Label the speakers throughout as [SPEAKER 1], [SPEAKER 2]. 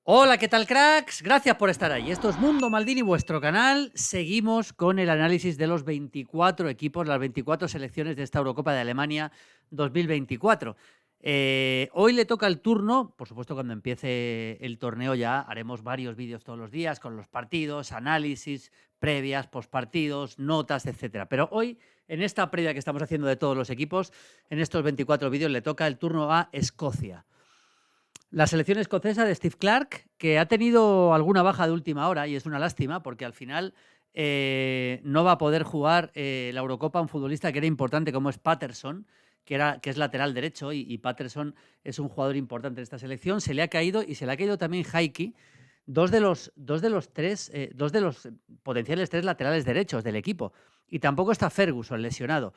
[SPEAKER 1] Hola, ¿qué tal, cracks? Gracias por estar ahí. Esto es Mundo Maldini, vuestro canal. Seguimos con el análisis de los 24 equipos, las 24 selecciones de esta Eurocopa de Alemania 2024. Hoy le toca el turno, por supuesto, cuando empiece el torneo ya haremos varios vídeos todos los días con los partidos, análisis, previas, postpartidos, notas, etcétera. Pero hoy, en esta previa que estamos haciendo de todos los equipos, en estos 24 vídeos le toca el turno a Escocia. La selección escocesa de Steve Clarke, que ha tenido alguna baja de última hora y es una lástima porque al final no va a poder jugar la Eurocopa un futbolista que era importante como es Patterson, que es lateral derecho y Patterson es un jugador importante de esta selección. Se le ha caído y se le ha caído también Heikki, dos de los potenciales tres laterales derechos del equipo. Y tampoco está Ferguson lesionado.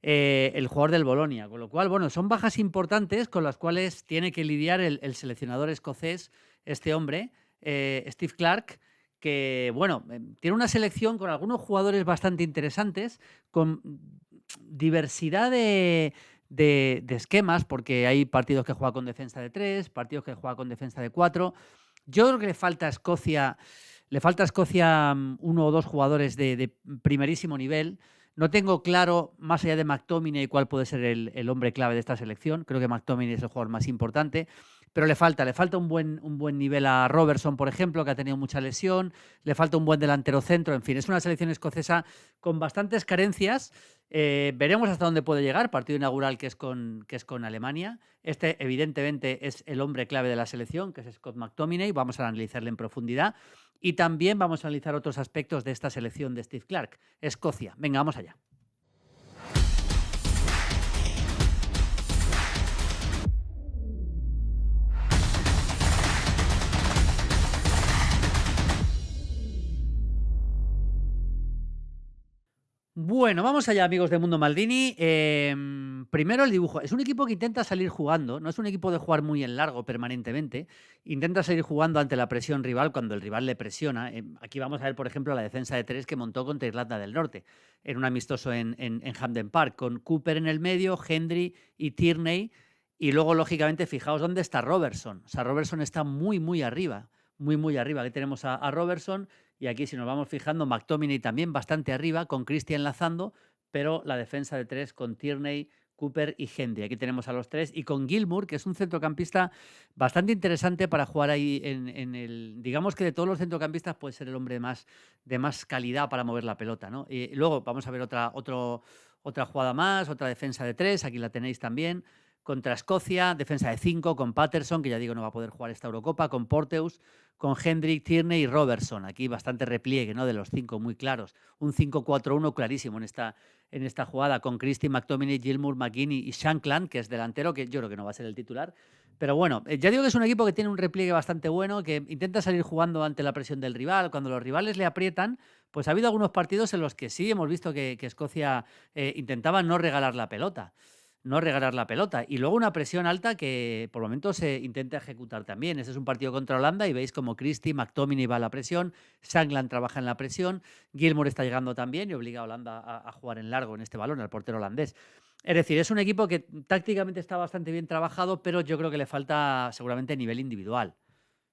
[SPEAKER 1] El jugador del Bolonia. Con lo cual, bueno, son bajas importantes con las cuales tiene que lidiar el seleccionador escocés, este hombre, Steve Clarke, que, bueno, tiene una selección con algunos jugadores bastante interesantes, con diversidad de esquemas, porque hay partidos que juega con defensa de 3, partidos que juega con defensa de 4. Yo creo que le falta a Escocia uno o dos jugadores de primerísimo nivel. No tengo claro, más allá de McTominay, cuál puede ser el hombre clave de esta selección. Creo que McTominay es el jugador más importante, pero le falta un buen nivel a Robertson, por ejemplo, que ha tenido mucha lesión. Le falta un buen delantero centro. En fin, es una selección escocesa con bastantes carencias. Veremos hasta dónde puede llegar. Partido inaugural que es con Alemania. Este, evidentemente, es el hombre clave de la selección, que es Scott McTominay. Vamos a analizarle en profundidad. Y también vamos a analizar otros aspectos de esta selección de Steve Clarke. Escocia. Venga, vamos allá. Bueno, vamos allá, amigos de Mundo Maldini. Primero el dibujo. Es un equipo que intenta salir jugando, no es un equipo de jugar muy en largo permanentemente. Intenta salir jugando ante la presión rival cuando el rival le presiona. Aquí vamos a ver, por ejemplo, la defensa de 3 que montó contra Irlanda del Norte en un amistoso en Hampden Park, con Cooper en el medio, Hendry y Tierney. Y luego, lógicamente, fijaos dónde está Robertson. O sea, Robertson está muy arriba. Muy arriba. Aquí tenemos a Robertson. Y aquí, si nos vamos fijando, McTominay también bastante arriba, con Christie enlazando, pero la defensa de 3 con Tierney, Cooper y Hendry. Aquí tenemos a los 3 y con Gilmour, que es un centrocampista bastante interesante para jugar ahí en el... Digamos que de todos los centrocampistas puede ser el hombre de más calidad para mover la pelota, ¿no? Y luego vamos a ver otra jugada más, otra defensa de 3, aquí la tenéis también. Contra Escocia, defensa de 5 con Patterson, que ya digo no va a poder jugar esta Eurocopa, con Porteus, con Hendrick, Tierney y Robertson. Aquí bastante repliegue, ¿no? De los 5 muy claros. Un 5-4-1 clarísimo en esta jugada, con Christie, McTominay, Gilmour, McGinn y Shankland, que es delantero, que yo creo que no va a ser el titular. Pero bueno, ya digo que es un equipo que tiene un repliegue bastante bueno, que intenta salir jugando ante la presión del rival. Cuando los rivales le aprietan, pues ha habido algunos partidos en los que sí hemos visto que Escocia intentaba no regalar la pelota. Y luego una presión alta que por momentos se intenta ejecutar también. Ese es un partido contra Holanda y veis como Christie, McTominay va a la presión, Shankland trabaja en la presión, Gilmour está llegando también y obliga a Holanda a jugar en largo en este balón, al portero holandés. Es decir, es un equipo que tácticamente está bastante bien trabajado, pero yo creo que le falta seguramente nivel individual.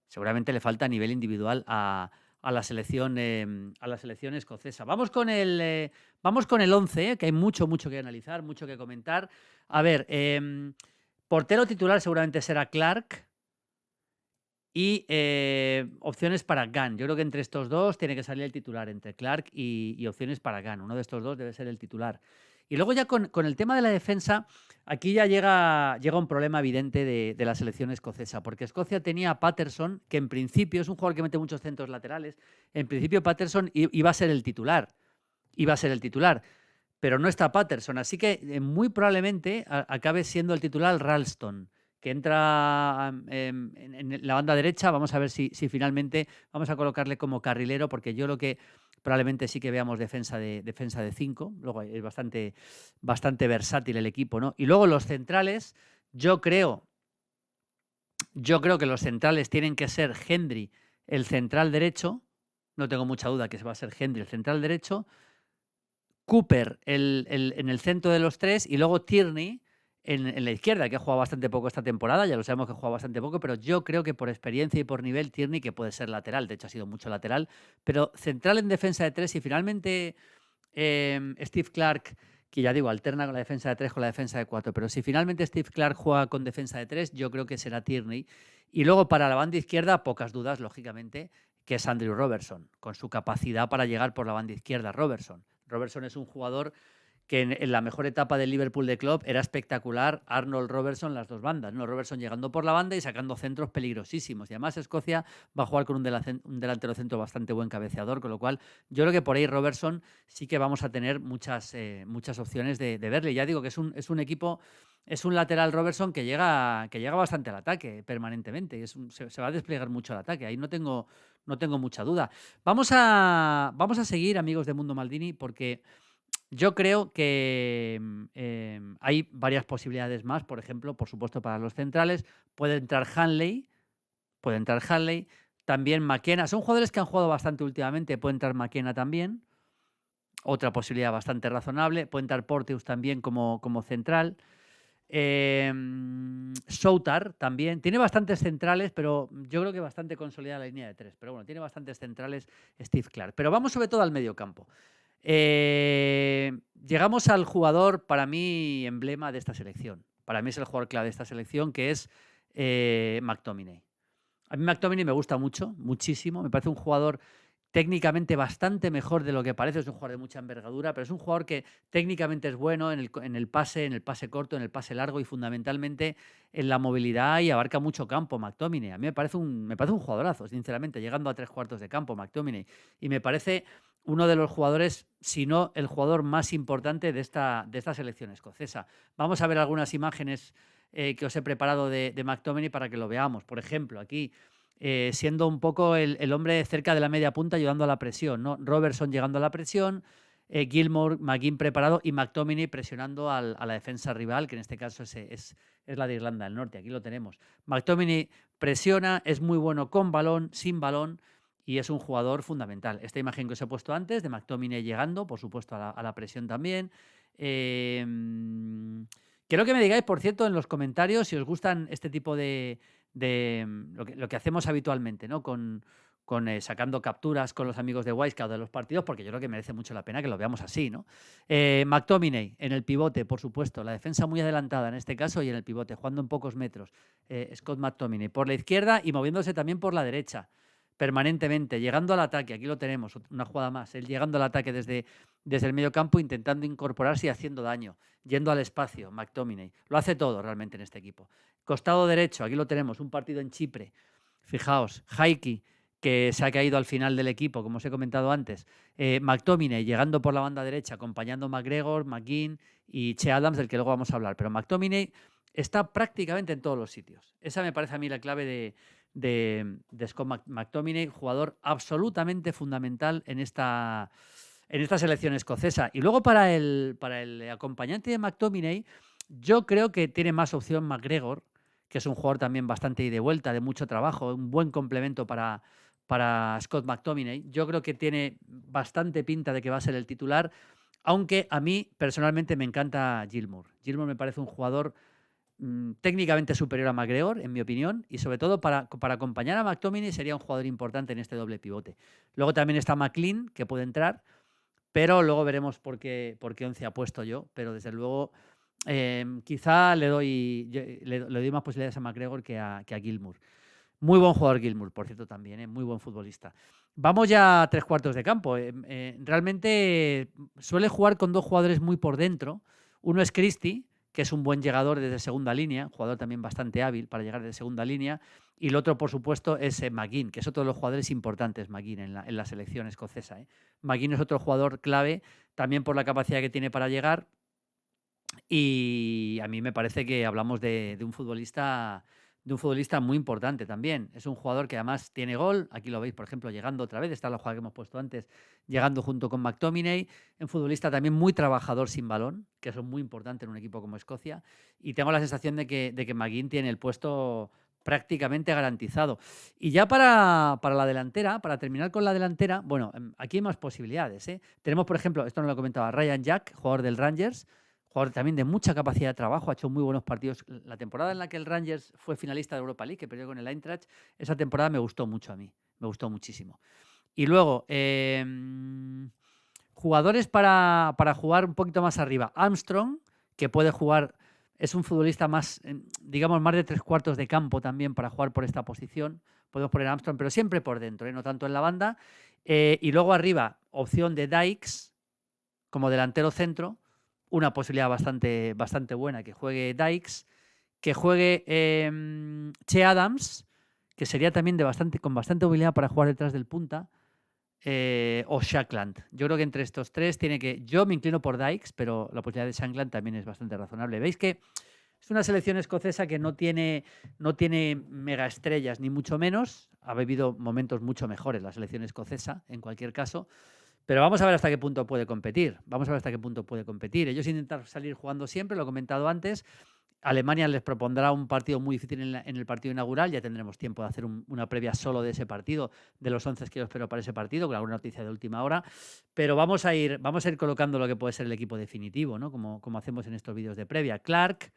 [SPEAKER 1] Seguramente le falta nivel individual a la selección escocesa. Vamos con el 11, que hay mucho que analizar, mucho que comentar. A ver, portero titular seguramente será Clarke y opciones para Gunn. Yo creo que entre estos dos tiene que salir el titular, entre Clarke y opciones para Gunn. Uno de estos dos debe ser el titular. Y luego ya con el tema de la defensa, aquí ya llega un problema evidente de la selección escocesa, porque Escocia tenía a Patterson, que en principio es un jugador que mete muchos centros laterales. En principio Patterson iba a ser el titular. Pero no está Patterson, así que muy probablemente acabe siendo el titular Ralston, que entra en la banda derecha. Vamos a ver si finalmente vamos a colocarle como carrilero, porque yo creo que probablemente sí que veamos defensa de 5. Luego es bastante versátil el equipo, ¿no? Y luego los centrales, yo creo que los centrales tienen que ser Hendry, el central derecho. No tengo mucha duda que va a ser Hendry, el central derecho. Cooper en el centro de los 3 y luego Tierney en la izquierda, que ha jugado bastante poco esta temporada, ya lo sabemos que ha jugado bastante poco, pero yo creo que por experiencia y por nivel Tierney, que puede ser lateral, de hecho ha sido mucho lateral, pero central en defensa de tres y finalmente Steve Clark, que ya digo, alterna con la defensa de tres con la defensa de cuatro, pero si finalmente Steve Clark juega con defensa de tres, yo creo que será Tierney. Y luego para la banda izquierda, pocas dudas, lógicamente, que es Andrew Robertson, con su capacidad para llegar por la banda izquierda. Robertson es un jugador que en la mejor etapa del Liverpool de Klopp era espectacular Arnold Robertson las dos bandas, ¿no? Robertson llegando por la banda y sacando centros peligrosísimos. Y además Escocia va a jugar con un delantero centro bastante buen cabeceador, con lo cual yo creo que por ahí Robertson sí que vamos a tener muchas opciones de verle. Ya digo que es un equipo, es un lateral Robertson que llega bastante al ataque permanentemente. Se va a desplegar mucho al ataque. Ahí no tengo mucha duda. Vamos a seguir, amigos de Mundo Maldini, porque yo creo que hay varias posibilidades más. Por ejemplo, por supuesto, para los centrales puede entrar Hanley, también McKenna. Son jugadores que han jugado bastante últimamente. Puede entrar McKenna también, otra posibilidad bastante razonable. Puede entrar Porteous también como central. Soutar también. Tiene bastantes centrales, pero yo creo que bastante consolidada la línea de tres. Pero bueno, tiene bastantes centrales Steve Clark. Pero vamos sobre todo al medio campo. Llegamos al jugador, para mí, emblema de esta selección. Para mí es el jugador clave de esta selección, que es McTominay. A mí McTominay me gusta mucho, muchísimo. Me parece un jugador técnicamente bastante mejor de lo que parece. Es un jugador de mucha envergadura, pero es un jugador que técnicamente es bueno en el pase corto, en el pase largo y fundamentalmente en la movilidad, y abarca mucho campo McTominay. A mí me parece un jugadorazo, sinceramente, llegando a 3/4 de campo McTominay. Y me parece uno de los jugadores, si no el jugador más importante de esta selección escocesa. Vamos a ver algunas imágenes que os he preparado de McTominay para que lo veamos. Por ejemplo, aquí siendo un poco el hombre cerca de la media punta, ayudando a la presión, ¿no? Robertson llegando a la presión, Gilmour, McGinn preparado y McTominay presionando a la defensa rival, que en este caso es la de Irlanda del Norte. Aquí lo tenemos. McTominay presiona, es muy bueno con balón, sin balón, y es un jugador fundamental. Esta imagen que os he puesto antes de McTominay llegando, por supuesto, a la presión también. Quiero que me digáis, por cierto, en los comentarios si os gustan este tipo de lo que hacemos habitualmente, ¿no? Con sacando capturas con los amigos de Wisecout de los partidos, porque yo creo que merece mucho la pena que lo veamos así, ¿no? McTominay en el pivote, por supuesto, la defensa muy adelantada en este caso y en el pivote, jugando en pocos metros. Scott McTominay por la izquierda y moviéndose también por la derecha, permanentemente, llegando al ataque. Aquí lo tenemos, una jugada más, él llegando al ataque desde el medio campo, intentando incorporarse y haciendo daño, yendo al espacio. McTominay lo hace todo realmente en este equipo. Costado derecho, aquí lo tenemos, un partido en Chipre. Fijaos, Haiki, que se ha caído al final del equipo, como os he comentado antes. McTominay llegando por la banda derecha, acompañando a McGregor, McGinn y Che Adams, del que luego vamos a hablar. Pero McTominay está prácticamente en todos los sitios. Esa me parece a mí la clave de Scott McTominay, jugador absolutamente fundamental en esta selección escocesa. Y luego para el acompañante de McTominay, yo creo que tiene más opción McGregor, que es un jugador también bastante ida y de vuelta, de mucho trabajo, un buen complemento para Scott McTominay. Yo creo que tiene bastante pinta de que va a ser el titular, aunque a mí personalmente me encanta Gilmour. Gilmour me parece un jugador técnicamente superior a McGregor, en mi opinión, y sobre todo para acompañar a McTominay sería un jugador importante en este doble pivote. Luego también está McLean, que puede entrar, pero luego veremos por qué 11 ha puesto yo, pero desde luego quizá le doy más posibilidades a McGregor que a Gilmour. Muy buen jugador Gilmour, por cierto, también, muy buen futbolista. Vamos ya a 3/4 de campo. Realmente suele jugar con dos jugadores muy por dentro. Uno es Christie, que es un buen llegador desde segunda línea, un jugador también bastante hábil para llegar desde segunda línea. Y el otro, por supuesto, es McGinn, que es otro de los jugadores importantes, McGinn, en la selección escocesa. McGinn es otro jugador clave, también por la capacidad que tiene para llegar. Y a mí me parece que hablamos de un futbolista muy importante también. Es un jugador que además tiene gol. Aquí lo veis, por ejemplo, llegando otra vez. Esta es la jugada que hemos puesto antes, llegando junto con McTominay. Un futbolista también muy trabajador sin balón, que eso es muy importante en un equipo como Escocia. Y tengo la sensación de que McGinn tiene el puesto prácticamente garantizado. Y ya para la delantera, para terminar con la delantera, bueno, aquí hay más posibilidades. Tenemos, por ejemplo, esto no lo comentaba, Ryan Jack, jugador del Rangers, jugador también de mucha capacidad de trabajo, ha hecho muy buenos partidos. La temporada en la que el Rangers fue finalista de Europa League, que perdió con el Eintracht, esa temporada me gustó mucho a mí, me gustó muchísimo. Y luego, jugadores para jugar un poquito más arriba. Armstrong, que puede jugar, es un futbolista más, digamos, más de 3/4 de campo también para jugar por esta posición. Podemos poner a Armstrong, pero siempre por dentro, no tanto en la banda. Y luego arriba, opción de Dykes como delantero centro. Una posibilidad bastante, bastante buena, que juegue Dykes, que juegue Che Adams, que sería también con bastante movilidad para jugar detrás del punta. O Shankland. Yo creo que entre estos tres tiene que... Yo me inclino por Dykes, pero la posibilidad de Shankland también es bastante razonable. ¿Veis que es una selección escocesa que no tiene mega estrellas, ni mucho menos? Ha vivido momentos mucho mejores la selección escocesa, en cualquier caso. Pero vamos a ver hasta qué punto puede competir. Ellos intentan salir jugando siempre, lo he comentado antes. Alemania les propondrá un partido muy difícil en el partido inaugural. Ya tendremos tiempo de hacer una previa solo de ese partido, de los 11 que yo espero para ese partido, con alguna noticia de última hora. Pero vamos a ir colocando lo que puede ser el equipo definitivo, ¿no? Como hacemos en estos vídeos de previa. Clark,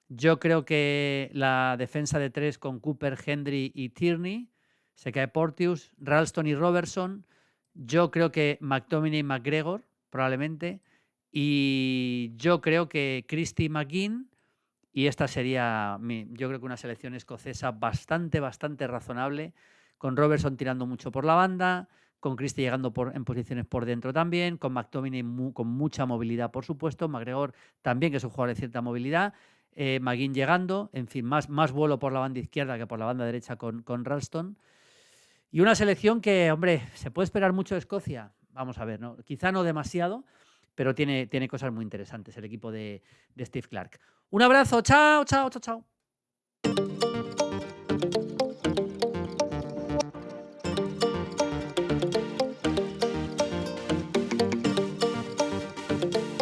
[SPEAKER 1] yo creo que la defensa de 3 con Cooper, Hendry y Tierney. Se cae Porteous, Ralston y Robertson. Yo creo que McTominay y McGregor, probablemente. Y yo creo que Christie McGinn. Y esta sería, yo creo que una selección escocesa bastante, bastante razonable, con Robertson tirando mucho por la banda, con Christie llegando en posiciones por dentro también, con McTominay con mucha movilidad, por supuesto, McGregor también, que es un jugador de cierta movilidad, McGinn llegando, en fin, más vuelo por la banda izquierda que por la banda derecha con Ralston. Y una selección que, hombre, ¿se puede esperar mucho de Escocia? Vamos a ver, ¿no? Quizá no demasiado, pero tiene cosas muy interesantes el equipo de Steve Clarke. Un abrazo, chao, chao, chao, chao.